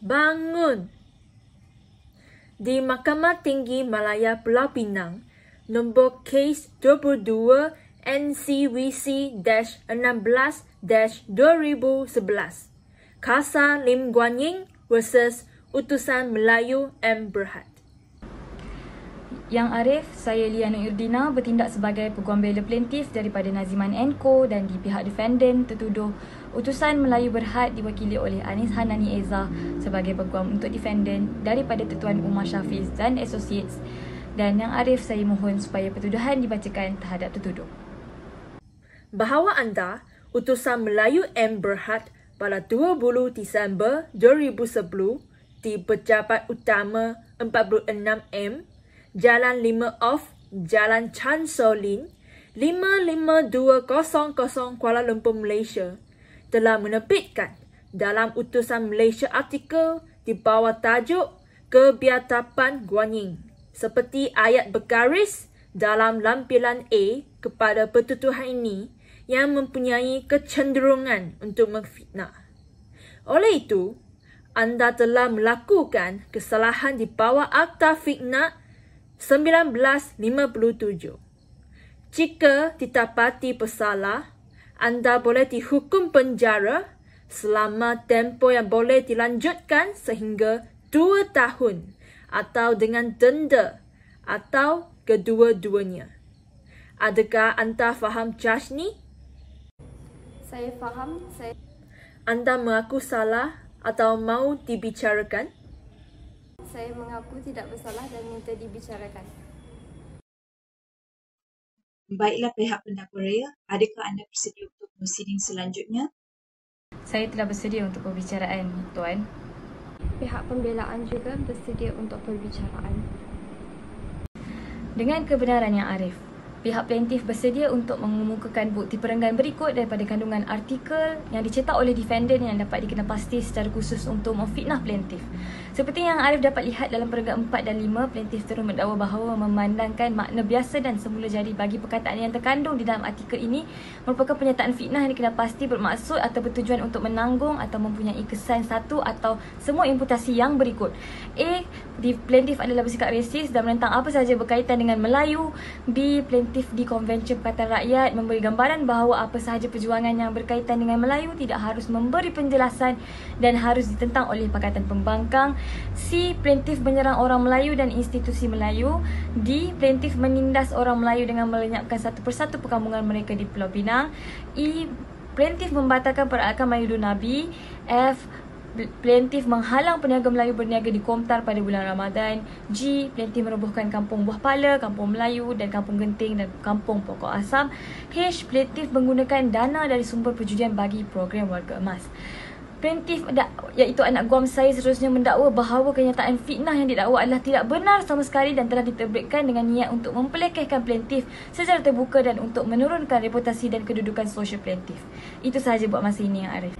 Bangun! Di Mahkamah Tinggi Malaya Pulau Pinang, nombor kes 22 NCVC-16-2011, Kasa Lim Guan Ying versus Utusan Melayu M. Berhad. Yang Arif, saya Liana Irdina bertindak sebagai peguam bela plaintiff daripada Naziman & Co dan di pihak defendant tertuduh Utusan Melayu Berhad diwakili oleh Anis Hanani Eza sebagai peguam untuk defendant daripada Tuan Umar Syafiz dan Associates. Dan Yang Arif, saya mohon supaya pertuduhan dibacakan terhadap tertuduh. Bahawa anda, Utusan Melayu M. Berhad pada 20 Disember 2010 di Pejabat Utama 46M, Jalan 5 Off, Jalan Chan Solin, 55200 Kuala Lumpur, Malaysia, telah menerbitkan dalam Utusan Malaysia artikel di bawah tajuk Kebiadaban Guan Ying, seperti ayat bergaris dalam lampiran A kepada pertuduhan ini yang mempunyai kecenderungan untuk memfitnah. Oleh itu, anda telah melakukan kesalahan di bawah Akta Fitnah 1957. Jika didapati bersalah, anda boleh dihukum penjara selama tempoh yang boleh dilanjutkan sehingga 2 tahun atau dengan denda atau kedua-duanya. Adakah anda faham charge ni? Saya faham. Anda mengaku salah atau mahu dibicarakan? Saya mengaku tidak bersalah dan minta dibicarakan. Baiklah pihak pendakwa raya, adakah anda bersedia untuk prosiding selanjutnya? Saya telah bersedia untuk perbicaraan, Tuan. Pihak pembelaan juga bersedia untuk perbicaraan. Dengan kebenaran Yang Arif, pihak plaintiff bersedia untuk mengemukakan bukti perenggan berikut daripada kandungan artikel yang dicetak oleh defendant yang dapat dikenapasti secara khusus untuk memfitnah plaintiff. Seperti yang Arif dapat lihat dalam perenggan 4 dan 5, plaintiff terus mendakwa bahawa memandangkan makna biasa dan semula jadi bagi perkataan yang terkandung di dalam artikel ini merupakan pernyataan fitnah yang dikenapasti bermaksud atau bertujuan untuk menanggung atau mempunyai kesan satu atau semua imputasi yang berikut. A. Plaintiff adalah bersikap resis dan menentang apa sahaja berkaitan dengan Melayu. B. Plaintiff di Konvensyen Pakatan Rakyat memberi gambaran bahawa apa sahaja perjuangan yang berkaitan dengan Melayu tidak harus memberi penjelasan dan harus ditentang oleh Pakatan Pembangkang. C. Plaintiff menyerang orang Melayu dan institusi Melayu. D. Plaintiff menindas orang Melayu dengan melenyapkan satu persatu perkampungan mereka di Pulau Pinang. E. Plaintiff membatalkan perayaan Maulid Nabi. F. Plaintiff menghalang peniaga Melayu berniaga di Komtar pada bulan Ramadan. G. Plaintiff merobohkan kampung Buah Pala, kampung Melayu dan kampung Genting dan kampung Pokok Asam. H. Plaintiff menggunakan dana dari sumber perjudian bagi program Warga Emas. Plaintiff iaitu anak guam saya seterusnya mendakwa bahawa kenyataan fitnah yang didakwa adalah tidak benar sama sekali dan telah diterbitkan dengan niat untuk mempelekehkan plaintiff secara terbuka dan untuk menurunkan reputasi dan kedudukan sosial plaintiff. Itu sahaja buat masa ini, Yang Arif.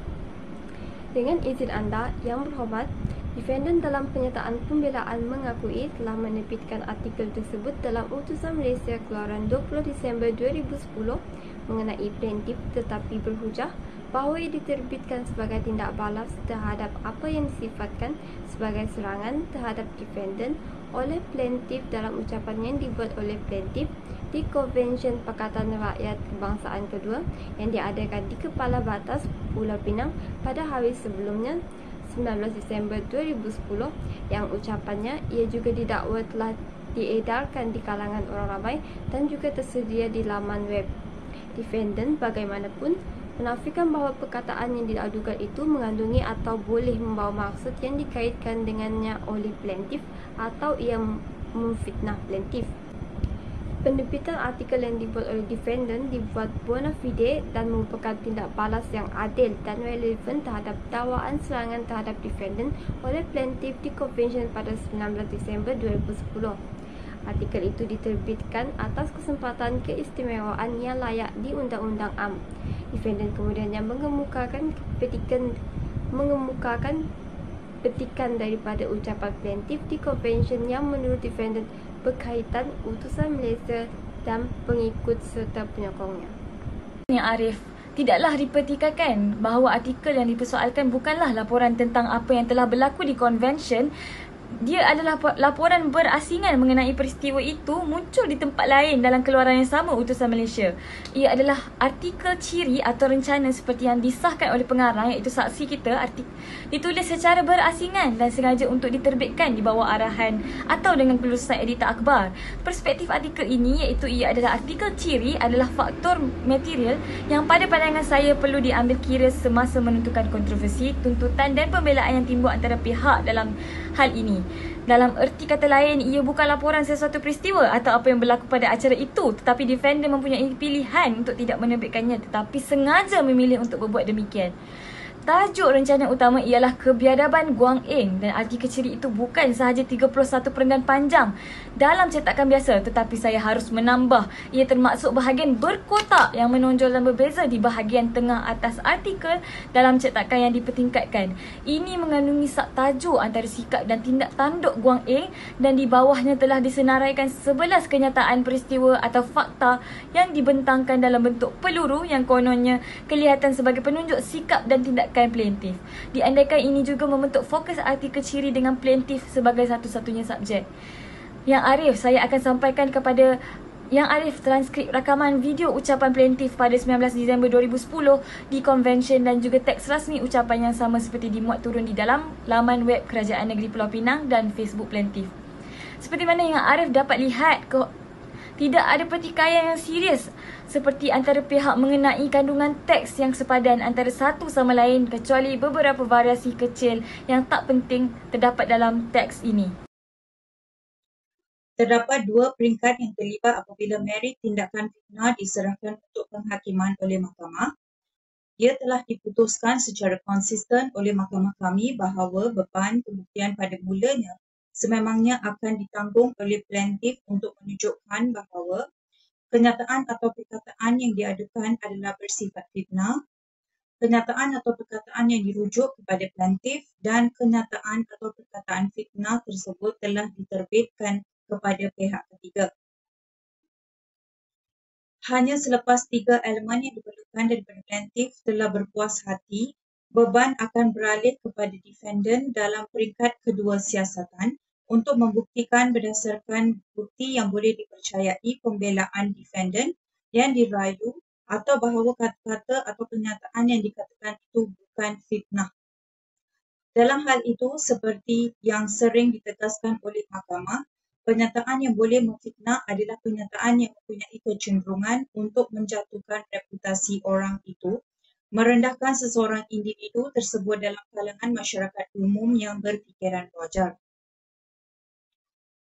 Dengan izin anda, Yang Berhormat, defendant dalam pernyataan pembelaan mengakui telah menerbitkan artikel tersebut dalam Utusan Malaysia keluaran 20 Disember 2010 mengenai plaintiff tetapi berhujah bahawa ia diterbitkan sebagai tindak balas terhadap apa yang disifatkan sebagai serangan terhadap defendant oleh plaintiff dalam ucapan yang dibuat oleh plaintiff di Konvensyen Pakatan Rakyat Kebangsaan Kedua yang diadakan di Kepala Batas Pulau Pinang pada hari sebelumnya 19 Disember 2010 yang ucapannya ia juga didakwa telah diedarkan di kalangan orang ramai dan juga tersedia di laman web. Defendant bagaimanapun menafikan bahawa perkataan yang diadukan itu mengandungi atau boleh membawa maksud yang dikaitkan dengannya oleh plaintiff atau ia memfitnah plaintiff. Penerbitan artikel yang dibuat oleh defendant dibuat bona fide dan merupakan tindak balas yang adil dan relevan terhadap dakwaan serangan terhadap defendant oleh plaintiff di Konvensyen pada 19 Disember 2010. Artikel itu diterbitkan atas kesempatan keistimewaan yang layak di Undang-Undang AM. Defendant kemudiannya mengemukakan petikan daripada ucapan plaintiff di Konvensyen yang menurut defendant berkaitan Utusan Malaysia dan pengikut serta penyokongnya. Yang Arif, tidaklah dipertikaikan bahawa artikel yang dipersoalkan bukanlah laporan tentang apa yang telah berlaku di konvensyen. Dia adalah laporan berasingan mengenai peristiwa itu muncul di tempat lain dalam keluaran yang sama utusan Malaysia. Ia adalah artikel ciri atau rencana seperti yang disahkan oleh pengarang, iaitu saksi kita, ditulis secara berasingan dan sengaja untuk diterbitkan di bawah arahan atau dengan kelulusan editor akhbar. Perspektif artikel ini iaitu ia adalah artikel ciri adalah faktor material yang pada pandangan saya perlu diambil kira semasa menentukan kontroversi, tuntutan dan pembelaan yang timbul antara pihak dalam hal ini. Dalam erti kata lain, ia bukan laporan sesuatu peristiwa atau apa yang berlaku pada acara itu, tetapi defender mempunyai pilihan untuk tidak menerbitkannya tetapi sengaja memilih untuk berbuat demikian. Tajuk rencana utama ialah Kebiadaban Guang Eng dan artikel ciri itu bukan sahaja 31 perenggan panjang dalam cetakan biasa, tetapi saya harus menambah ia termasuk bahagian berkotak yang menonjol dan berbeza di bahagian tengah atas artikel dalam cetakan yang dipertingkatkan. Ini mengandungi subtajuk antara sikap dan tindak tanduk Guang Eng dan di bawahnya telah disenaraikan 11 kenyataan peristiwa atau fakta yang dibentangkan dalam bentuk peluru yang kononnya kelihatan sebagai penunjuk sikap dan tindakan plaintiff. Diandaikan ini juga membentuk fokus artikel ciri dengan plaintiff sebagai satu-satunya subjek. Yang Arif, saya akan sampaikan kepada Yang Arif transkrip rakaman video ucapan plaintiff pada 19 Disember 2010 di konvensyen dan juga teks rasmi ucapan yang sama seperti dimuat turun di dalam laman web Kerajaan Negeri Pulau Pinang dan Facebook plaintiff. Seperti mana Yang Arif dapat lihat, tidak ada pertikaian yang serius seperti antara pihak mengenai kandungan teks yang sepadan antara satu sama lain kecuali beberapa variasi kecil yang tak penting terdapat dalam teks ini. Terdapat 2 peringkat yang terlibat apabila merit tindakan fitnah diserahkan untuk penghakiman oleh mahkamah. Ia telah diputuskan secara konsisten oleh mahkamah kami bahawa beban pembuktian pada mulanya sememangnya akan ditanggung oleh plaintiff untuk menunjukkan bahawa kenyataan atau perkataan yang diadukan adalah bersifat fitnah, kenyataan atau perkataan yang dirujuk kepada plaintiff dan kenyataan atau perkataan fitnah tersebut telah diterbitkan kepada pihak ketiga. Hanya selepas 3 elemen yang diperlukan daripada plaintiff telah berpuas hati, beban akan beralih kepada defendant dalam peringkat kedua siasatan untuk membuktikan berdasarkan bukti yang boleh dipercayai pembelaan defendant yang dirayu atau bahawa kata-kata atau kenyataan yang dikatakan itu bukan fitnah. Dalam hal itu, seperti yang sering ditegaskan oleh mahkamah, pernyataan yang boleh memfitnah adalah pernyataan yang mempunyai kecenderungan untuk menjatuhkan reputasi orang itu, merendahkan seseorang individu tersebut dalam kalangan masyarakat umum yang berfikiran wajar.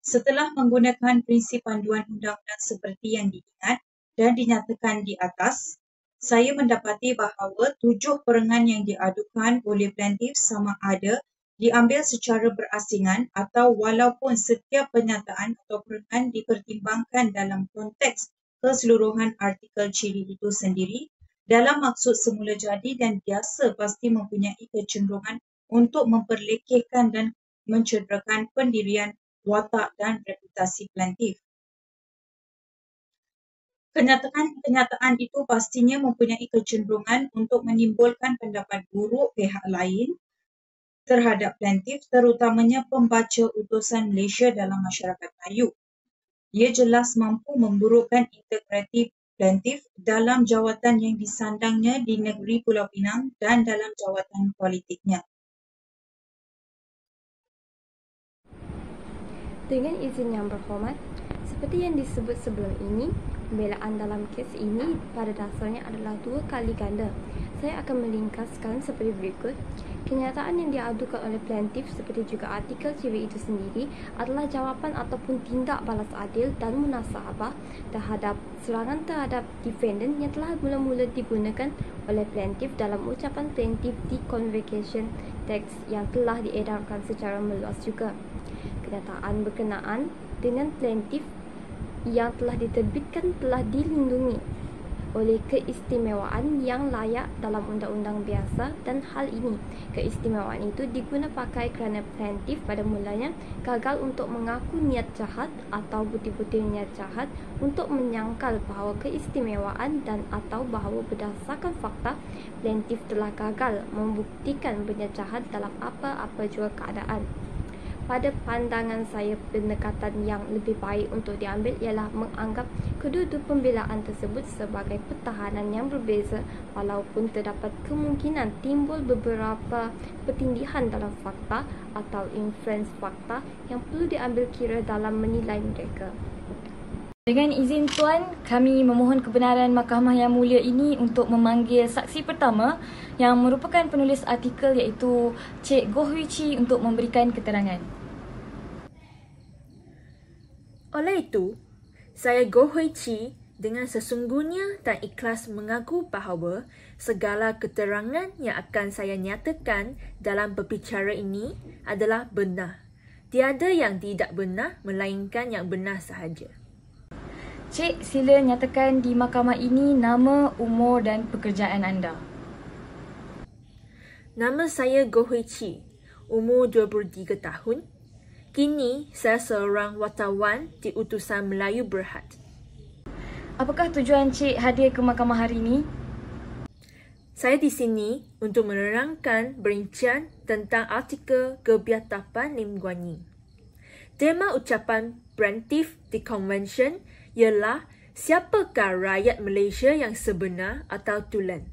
Setelah menggunakan prinsip panduan undang-undang seperti yang diingat dan dinyatakan di atas, saya mendapati bahawa 7 perengan yang diadukan oleh plaintiff sama ada diambil secara berasingan atau walaupun setiap pernyataan atau perengan dipertimbangkan dalam konteks keseluruhan artikel ciri itu sendiri dalam maksud semula jadi dan biasa pasti mempunyai kecenderungan untuk memperlekehkan dan mencederakan pendirian, watak dan reputasi plaintiff. Kenyataan itu pastinya mempunyai kecenderungan untuk menimbulkan pendapat buruk pihak lain terhadap plaintiff, terutamanya pembaca utusan Malaysia dalam masyarakat Melayu. Ia jelas mampu memburukkan integriti plaintiff dalam jawatan yang disandangnya di negeri Pulau Pinang dan dalam jawatan politiknya. Dengan izin yang berhormat, seperti yang disebut sebelum ini, pembelaan dalam kes ini pada dasarnya adalah 2 kali ganda. Saya akan melingkaskan seperti berikut. Kenyataan yang diadukan oleh plaintiff seperti juga artikel ciri itu sendiri adalah jawapan ataupun tindak balas adil dan munasabah terhadap serangan terhadap defendant yang telah mula-mula digunakan oleh plaintiff dalam ucapan plaintiff di convocation text yang telah diedarkan secara meluas juga. Kenyataan berkenaan dengan plaintiff yang telah diterbitkan telah dilindungi oleh keistimewaan yang layak dalam undang-undang biasa, dan hal ini, keistimewaan itu diguna pakai kerana plaintiff pada mulanya gagal untuk mengaku niat jahat atau bukti-bukti niat jahat untuk menyangkal bahawa keistimewaan dan atau bahawa berdasarkan fakta plaintiff telah gagal membuktikan berniat jahat dalam apa-apa jua keadaan. Pada pandangan saya, pendekatan yang lebih baik untuk diambil ialah menganggap kedua-dua pembelaan tersebut sebagai pertahanan yang berbeza, walaupun terdapat kemungkinan timbul beberapa pertindihan dalam fakta atau inferens fakta yang perlu diambil kira dalam menilai mereka. Dengan izin Tuan, kami memohon kebenaran Mahkamah Yang Mulia ini untuk memanggil saksi pertama yang merupakan penulis artikel iaitu Cik Goh Hui Chi untuk memberikan keterangan. Oleh itu, saya Goh Hui Chi dengan sesungguhnya dan ikhlas mengaku bahawa segala keterangan yang akan saya nyatakan dalam berbicara ini adalah benar. Tiada yang tidak benar melainkan yang benar sahaja. Cik, sila nyatakan di mahkamah ini nama, umur dan pekerjaan anda. Nama saya Goh Hui Chi, umur 23 tahun. Kini, saya seorang wartawan di Utusan Melayu Berhad. Apakah tujuan Cik hadir ke mahkamah hari ini? Saya di sini untuk menerangkan berincian tentang artikel Kebiadaban Lim Guan Yin. Tema ucapan plaintiff di konvensyen ialah siapakah rakyat Malaysia yang sebenar atau tulen.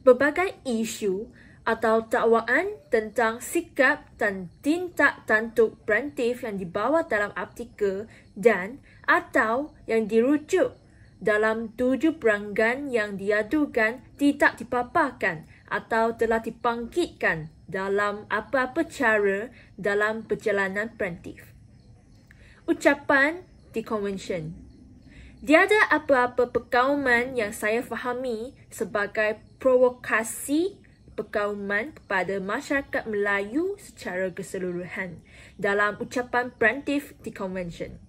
Berbagai isu atau dakwaan tentang sikap dan tindak tanduk plaintiff yang dibawa dalam artikel dan atau yang dirujuk dalam 7 pelanggan yang diadukan tidak dipaparkan atau telah dibangkitkan dalam apa-apa cara dalam perjalanan plaintiff. Ucapan di konvensyen. Tiada apa-apa perkauman yang saya fahami sebagai provokasi perkauman kepada masyarakat Melayu secara keseluruhan dalam ucapan plaintiff di konvensyen.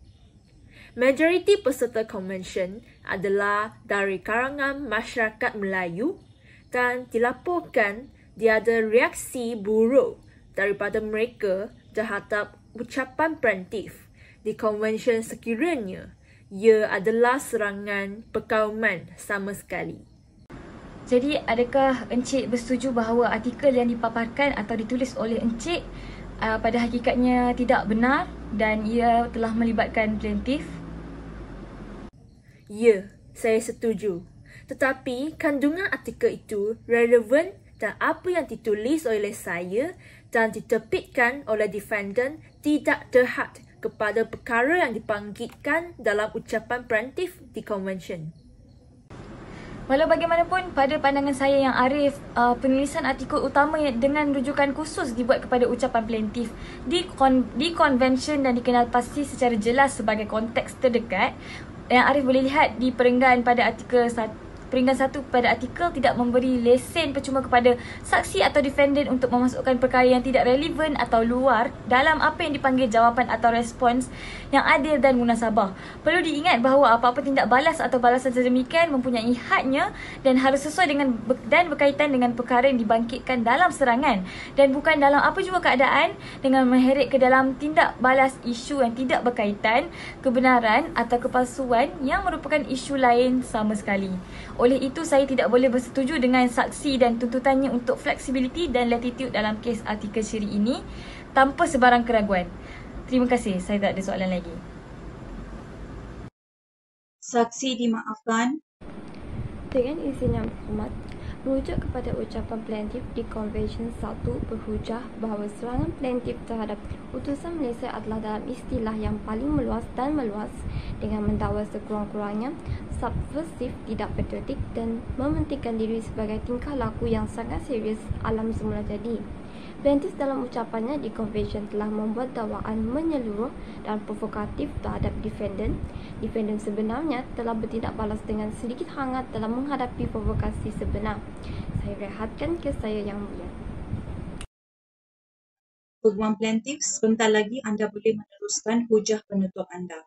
Majoriti peserta konvensyen adalah dari kalangan masyarakat Melayu dan dilaporkan tiada reaksi buruk daripada mereka terhadap ucapan plaintiff di konvensyen sekiranya ia adalah serangan perkauman sama sekali. Jadi, adakah Encik bersetuju bahawa artikel yang dipaparkan atau ditulis oleh Encik pada hakikatnya tidak benar dan ia telah melibatkan plaintiff? Ya, saya setuju. Tetapi kandungan artikel itu relevan dan apa yang ditulis oleh saya dan diterbitkan oleh defendant tidak terhad kepada perkara yang dibangkitkan dalam ucapan plaintiff di konvensyen. Walau bagaimanapun, pada pandangan saya yang arif, penulisan artikel utama dengan rujukan khusus dibuat kepada ucapan plaintiff di konvensyen dan dikenal pasti secara jelas sebagai konteks terdekat. Yang Arif boleh lihat di perenggan pada artikel 1 pada artikel tidak memberi lesen percuma kepada saksi atau defendant untuk memasukkan perkara yang tidak relevan atau luar dalam apa yang dipanggil jawapan atau respons yang adil dan munasabah. Perlu diingat bahawa apa-apa tindak balas atau balasan sedemikian mempunyai hadnya dan harus sesuai dengan dan berkaitan dengan perkara yang dibangkitkan dalam serangan dan bukan dalam apa jua keadaan dengan mengheret ke dalam tindak balas isu yang tidak berkaitan, kebenaran atau kepalsuan yang merupakan isu lain sama sekali. Oleh itu, saya tidak boleh bersetuju dengan saksi dan tuntutannya untuk fleksibiliti dan latitude dalam kes artikel syiri ini tanpa sebarang keraguan. Terima kasih, saya tak ada soalan lagi. Saksi dimaafkan. Dengan izin yang berhormat, merujuk kepada ucapan plaintiff di Konvensyen 1 berhujah bahawa serangan plaintiff terhadap utusan Malaysia adalah dalam istilah yang paling meluas dengan mendakwa sekurang-kurangnya subversif, tidak patriotik dan mementingkan diri sebagai tingkah laku yang sangat serius alam semula jadi. Plaintiff dalam ucapannya di konvensyen telah membuat dakwaan menyeluruh dan provokatif terhadap defendant. Defendant sebenarnya telah bertindak balas dengan sedikit hangat dalam menghadapi provokasi sebenar. Saya rehatkan kes saya yang mulia. Peguam plaintiff, sebentar lagi anda boleh meneruskan hujah penuntut anda.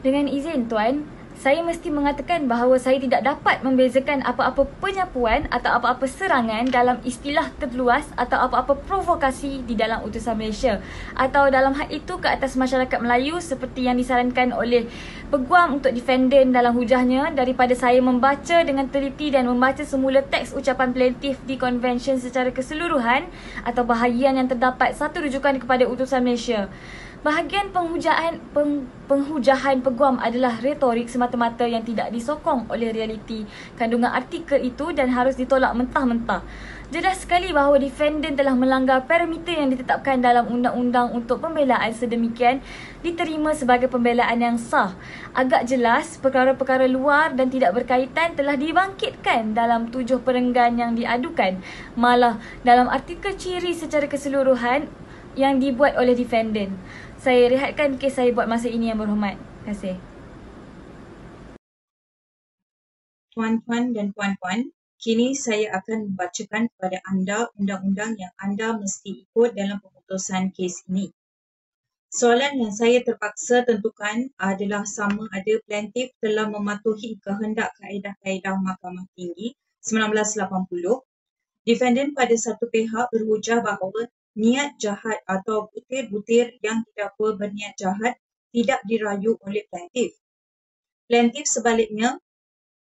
Dengan izin Tuan, saya mesti mengatakan bahawa saya tidak dapat membezakan apa-apa penyapuan atau apa-apa serangan dalam istilah terluas atau apa-apa provokasi di dalam utusan Malaysia atau dalam hal itu ke atas masyarakat Melayu seperti yang disarankan oleh peguam untuk defendant dalam hujahnya daripada saya membaca dengan teliti dan membaca semula teks ucapan plaintiff di konvensyen secara keseluruhan atau bahagian yang terdapat satu rujukan kepada utusan Malaysia. Bahagian penghujahan peguam adalah retorik semata-mata yang tidak disokong oleh realiti kandungan artikel itu dan harus ditolak mentah-mentah. Jelas sekali bahawa defendant telah melanggar parameter yang ditetapkan dalam undang-undang untuk pembelaan sedemikian diterima sebagai pembelaan yang sah. Agak jelas perkara-perkara luar dan tidak berkaitan telah dibangkitkan dalam 7 perenggan yang diadukan. Malah dalam artikel ciri secara keseluruhan yang dibuat oleh defendant. Saya rehatkan kes saya buat masa ini, Yang Berhormat. Terima kasih. Tuan-tuan dan puan-puan, kini saya akan membacakan kepada anda undang-undang yang anda mesti ikut dalam pemutusan kes ini. Soalan yang saya terpaksa tentukan adalah sama ada plaintiff telah mematuhi kehendak kaedah-kaedah Mahkamah Tinggi 1980. Defendant pada satu pihak berhujah bahawa niat jahat atau butir-butir yang didakwa berniat jahat tidak dirayu oleh plaintiff. Plaintiff sebaliknya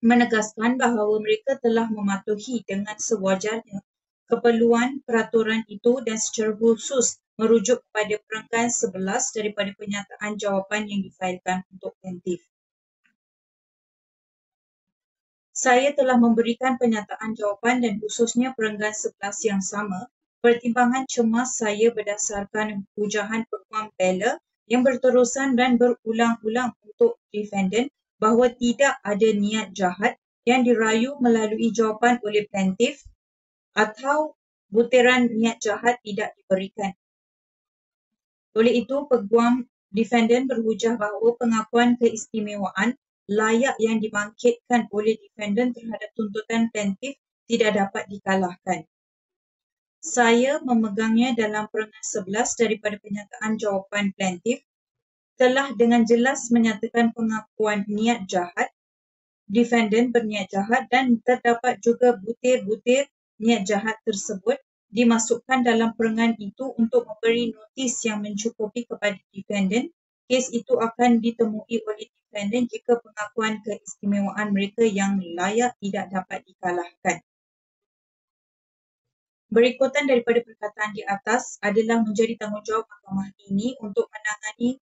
menegaskan bahawa mereka telah mematuhi dengan sewajarnya keperluan peraturan itu dan secara khusus merujuk kepada perenggan 11 daripada penyataan jawapan yang difailkan untuk plaintiff. Saya telah memberikan penyataan jawapan dan khususnya perenggan 11 yang sama. Pertimbangan cemas saya berdasarkan hujahan peguam bela yang berterusan dan berulang-ulang untuk defendant bahawa tidak ada niat jahat yang dirayu melalui jawapan oleh plaintiff atau butiran niat jahat tidak diberikan. Oleh itu, peguam defendant berhujah bahawa pengakuan keistimewaan layak yang dibangkitkan oleh defendant terhadap tuntutan plaintiff tidak dapat dikalahkan. Saya memegangnya dalam perenggan 11 daripada penyataan jawapan plaintiff telah dengan jelas menyatakan pengakuan niat jahat, defendant berniat jahat dan terdapat juga butir-butir niat jahat tersebut dimasukkan dalam perenggan itu untuk memberi notis yang mencukupi kepada defendant. Kes itu akan ditemui oleh defendant jika pengakuan keistimewaan mereka yang layak tidak dapat dikalahkan. Berikutan daripada perkataan di atas adalah menjadi tanggungjawab mahkamah ini untuk menangani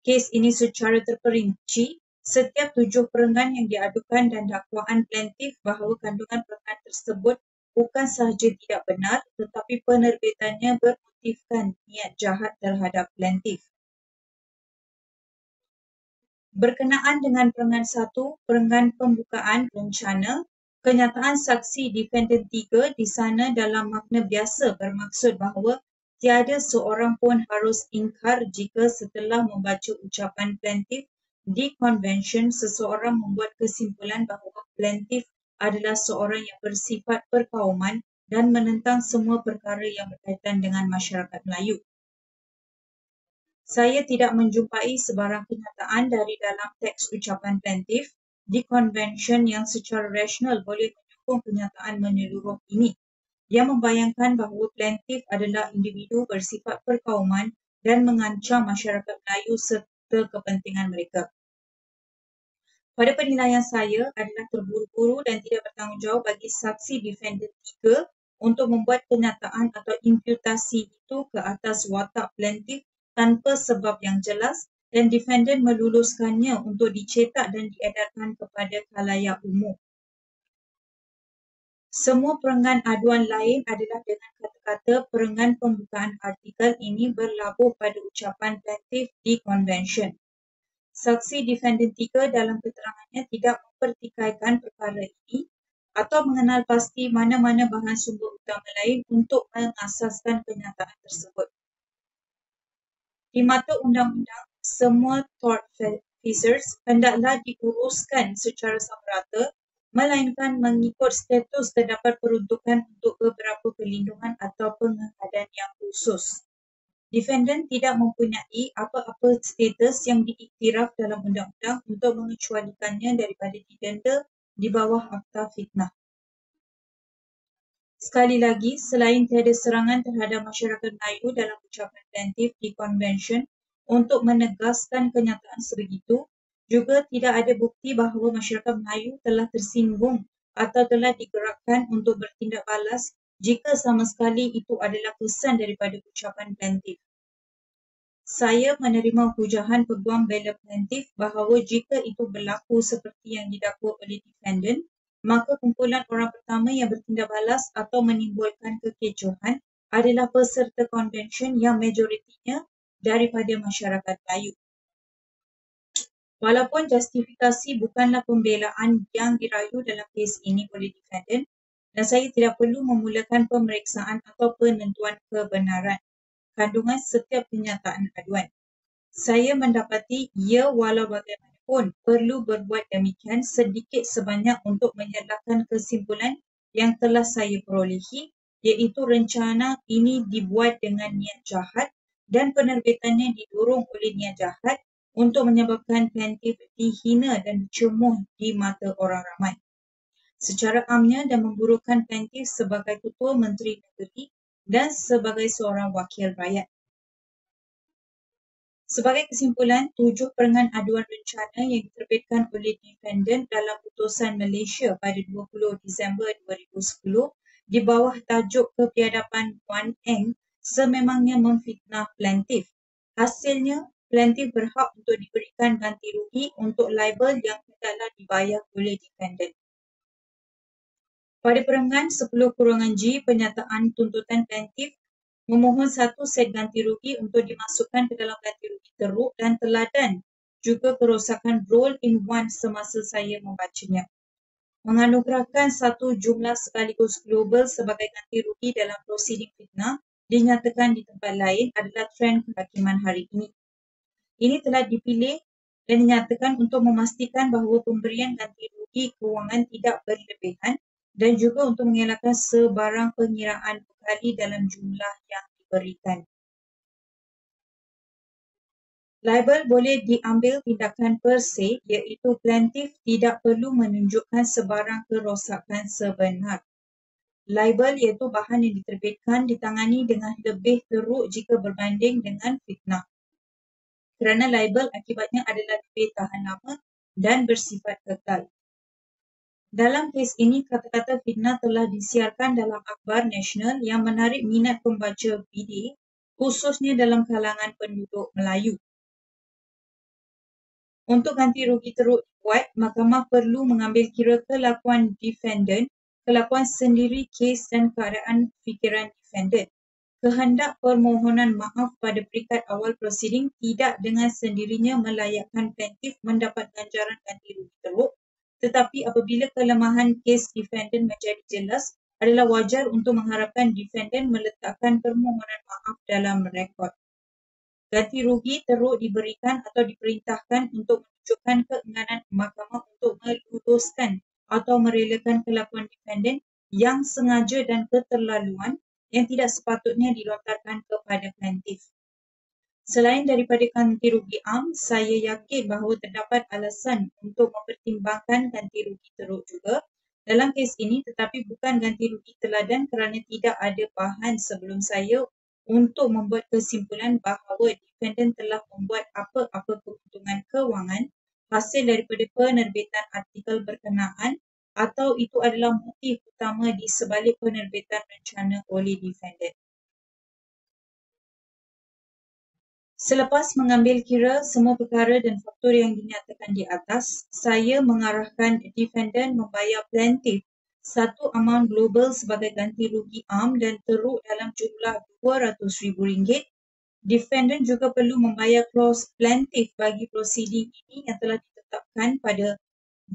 kes ini secara terperinci. Setiap 7 perenggan yang diadukan dan dakwaan plaintiff bahawa kandungan perenggan tersebut bukan sahaja tidak benar tetapi penerbitannya bermotifkan niat jahat terhadap plaintiff. Berkenaan dengan perenggan 1, perenggan pembukaan rencana, kenyataan saksi defendant 3 di sana dalam makna biasa bermaksud bahawa tiada seorang pun harus ingkar jika setelah membaca ucapan plaintiff di konvensyen seseorang membuat kesimpulan bahawa plaintiff adalah seorang yang bersifat perkauman dan menentang semua perkara yang berkaitan dengan masyarakat Melayu. Saya tidak menjumpai sebarang kenyataan dari dalam teks ucapan plaintiff di konvensyen yang secara rasional boleh menyokong kenyataan menyeluruh ini. Dia membayangkan bahawa plaintiff adalah individu bersifat perkauman dan mengancam masyarakat Melayu serta kepentingan mereka. Pada penilaian saya adalah terburu-buru dan tidak bertanggungjawab bagi saksi defendant 3 untuk membuat kenyataan atau imputasi itu ke atas watak plaintiff tanpa sebab yang jelas dan defendant meluluskannya untuk dicetak dan diedarkan kepada khalayak umum. Semua perenggan aduan lain adalah dengan kata-kata perenggan pembukaan artikel ini berlabuh pada ucapan plaintiff di konvensyen. Saksi defendant 3 dalam keterangannya tidak mempertikaikan perkara ini atau mengenal pasti mana-mana bahan sumber utama lain untuk mengasaskan kenyataan tersebut. Di mata undang-undang, semua tortfeasors hendaklah diuruskan secara sama rata, melainkan mengikut status terdapat peruntukan untuk beberapa perlindungan atau pengehadan yang khusus. Defendant tidak mempunyai apa-apa status yang diiktiraf dalam undang-undang untuk mengecualikannya daripada didenda di bawah Akta Fitnah. Sekali lagi, selain tiada serangan terhadap masyarakat Melayu dalam ucapan plaintiff di konvensyen untuk menegaskan kenyataan sebegitu, juga tidak ada bukti bahawa masyarakat Melayu telah tersinggung atau telah digerakkan untuk bertindak balas jika sama sekali itu adalah kesan daripada ucapan plaintiff. Saya menerima hujahan peguam bela plaintiff bahawa jika itu berlaku seperti yang didakwa oleh defendant, maka kumpulan orang pertama yang bertindak balas atau menimbulkan kekecohan adalah peserta konvensyen yang majoritinya daripada masyarakat Melayu. Walaupun justifikasi bukanlah pembelaan yang dirayu dalam kes ini oleh defendant, dan saya tidak perlu memulakan pemeriksaan atau penentuan kebenaran kandungan setiap kenyataan aduan. Saya mendapati ia walau bagaimanapun perlu berbuat demikian sedikit sebanyak untuk menyerahkan kesimpulan yang telah saya perolehi, iaitu rencana ini dibuat dengan niat jahat dan penerbitannya didorong oleh niat jahat untuk menyebabkan plaintiff dihina dan dicemuh di mata orang ramai, secara amnya dan memburukkan plaintiff sebagai ketua Menteri Negeri dan sebagai seorang wakil rakyat. Sebagai kesimpulan, 7 perangan aduan rencana yang diterbitkan oleh defendant dalam putusan Malaysia pada 20 Disember 2010 di bawah tajuk kebiadaban Wan Eng sememangnya memfitnah plaintiff. Hasilnya, plaintiff berhak untuk diberikan ganti rugi untuk libel yang hendaklah dibayar oleh defendant. Pada perangan 10-G penyataan tuntutan plaintiff memohon satu set ganti rugi untuk dimasukkan ke dalam ganti rugi teruk dan teladan juga kerosakan roll-in-one semasa saya membacanya. Menganugerahkan satu jumlah sekaligus global sebagai ganti rugi dalam prosiding fitnah dinyatakan di tempat lain adalah trend kehakiman hari ini. Ini telah dipilih dan dinyatakan untuk memastikan bahawa pemberian ganti rugi kewangan tidak berlebihan dan juga untuk mengelakkan sebarang pengiraan berkali dalam jumlah yang diberikan. Libel boleh diambil tindakan per se, iaitu plaintiff tidak perlu menunjukkan sebarang kerosakan sebenar. Libel iaitu bahan yang diterbitkan ditangani dengan lebih teruk jika berbanding dengan fitnah. Kerana libel akibatnya adalah lebih tahan lama dan bersifat kekal. Dalam kes ini, kata-kata fitnah telah disiarkan dalam akhbar nasional yang menarik minat pembaca BD, khususnya dalam kalangan penduduk Melayu. Untuk ganti rugi teruk dibuat, mahkamah perlu mengambil kira kelakuan defendant, kelakuan sendiri kes dan keadaan fikiran defendant. Kehendak permohonan maaf pada peringkat awal prosiding tidak dengan sendirinya melayakkan plaintiff mendapat ganjaran ganti rugi teruk, tetapi apabila kelemahan kes defendant menjadi jelas, adalah wajar untuk mengharapkan defendant meletakkan permohonan maaf dalam rekod. Ganti rugi teruk diberikan atau diperintahkan untuk menunjukkan keengganan mahkamah untuk meluruskan atau merelakan kelakuan defendant yang sengaja dan keterlaluan yang tidak sepatutnya dilontarkan kepada plaintiff. Selain daripada ganti rugi am, saya yakin bahawa terdapat alasan untuk mempertimbangkan ganti rugi teruk juga dalam kes ini, tetapi bukan ganti rugi teladan kerana tidak ada bahan sebelum saya untuk membuat kesimpulan bahawa defendant telah membuat apa-apa keuntungan kewangan hasil daripada penerbitan artikel berkenaan atau itu adalah motif utama di sebalik penerbitan rencana oleh defendant. Selepas mengambil kira semua perkara dan faktor yang dinyatakan di atas, saya mengarahkan defendant membayar plaintiff satu amaun global sebagai ganti rugi am dan teruk dalam jumlah RM200,000. Defendant juga perlu membayar clause plaintiff bagi prosiding ini yang telah ditetapkan pada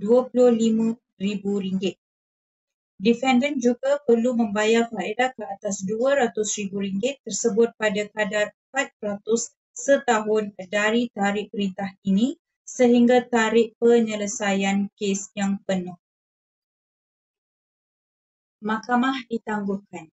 RM25,000. Defendant juga perlu membayar faedah ke atas RM200,000 tersebut pada kadar 4% setahun dari tarikh perintah ini sehingga tarikh penyelesaian kes yang penuh. Mahkamah ditangguhkan.